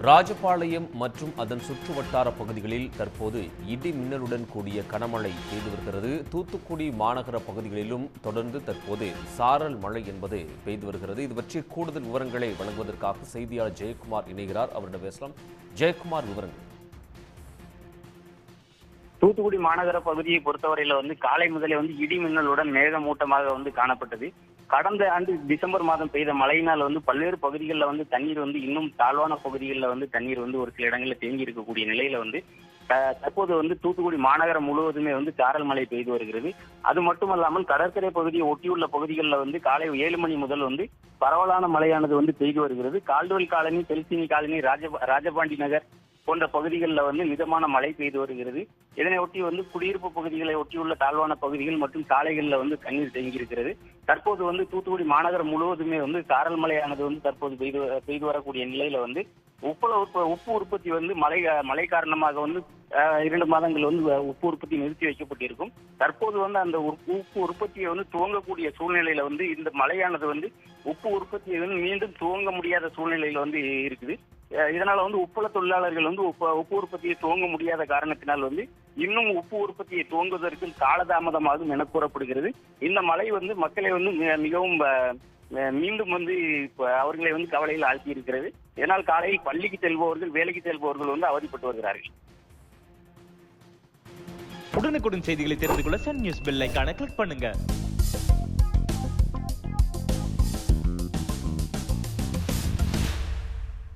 ராஜபாளையம் மற்றும் அதன் சுற்றுவட்டார பகுதிகளில் தற்போது இடி மின்னலுடன் கூடிய கனமழை பெய்து வருகிறது. தூத்துக்குடி மாநகர பகுதிகளிலும் தொடர்ந்து தற்போது சாரல் மழை என்பது பெய்து வருகிறது. இது பற்றி கூடுதல் விவரங்களை வழங்குவதற்காக செய்தியாளர் ஜெயக்குமார் இணைகிறார். அவரிடம் பேசலாம். ஜெயக்குமார், விவரங்கள். தூத்துக்குடி மாநகர பகுதியை பொறுத்தவரையில காலை முதலே இடி மின்னலுடன் மேகமூட்டமாக காணப்பட்டது. கடந்த ஆண்டு டிசம்பர் மாதம் பெய்த மழையினால் பல்வேறு பகுதிகளில் தண்ணீர் இன்னும் தாழ்வான பகுதிகளில் தண்ணீர் ஒரு சில இடங்களில் தேங்கி இருக்கக்கூடிய நிலையில தற்போது தூத்துக்குடி மாநகரம் முழுவதுமே சாரல் மழை பெய்து வருகிறது. அது மட்டுமல்லாமல் கடற்கரை பகுதியை ஒட்டியுள்ள பகுதிகளில் காலை 7 மணி முதல் பரவலான மழையானது பெய்து வருகிறது. கால்டுவெல் காலனி, தெல்சினி காலனி, ராஜபாண்டி நகர் போன்ற பகுதிகளில் மிதமான மழை பெய்து வருகிறது. இதனை ஒட்டி குடியிருப்பு பகுதிகளை ஒட்டியுள்ள தாழ்வான பகுதிகள் மற்றும் சாலைகளில் தண்ணீர் தேங்கி இருக்கிறது. தற்போது தூத்துக்குடி மாநகரம் முழுவதுமே சாரல் மழையானது தற்போது பெய்து வரக்கூடிய நிலையில உப்பு உற்பத்தி மழை காரணமாக 2 மாதங்கள் உப்பு உற்பத்தி நிறுத்தி வைக்கப்பட்டிருக்கும். தற்போது அந்த உப்பு உற்பத்தியை துவங்கக்கூடிய சூழ்நிலையில இந்த மழையானது உப்பு உற்பத்தியை மீண்டும் துவங்க முடியாத சூழ்நிலையில இருக்குது. இதனால உப்பள தொழிலாளர்கள் உப்பு உற்பத்தியை துவங்க முடியாத காரணத்தினால் இன்னும் உப்பு உற்பத்தியை துவங்குவதற்கு காலதாமதமாகும் என கூறப்படுகிறது. இந்த மழை மக்களை மிகவும் மீண்டும் அவர்களை கவலையில் ஆழ்த்தி இருக்கிறது. இதனால் காலையில் பள்ளிக்கு செல்பவர்கள், வேலைக்கு செல்பவர்கள் அவதிப்பட்டு வருகிறார்கள். உடனுக்குடன் செய்திகளை தெரிந்து கொள்ள சன் நியூஸ் பெல் ஐகானை கிளிக் பண்ணுங்க.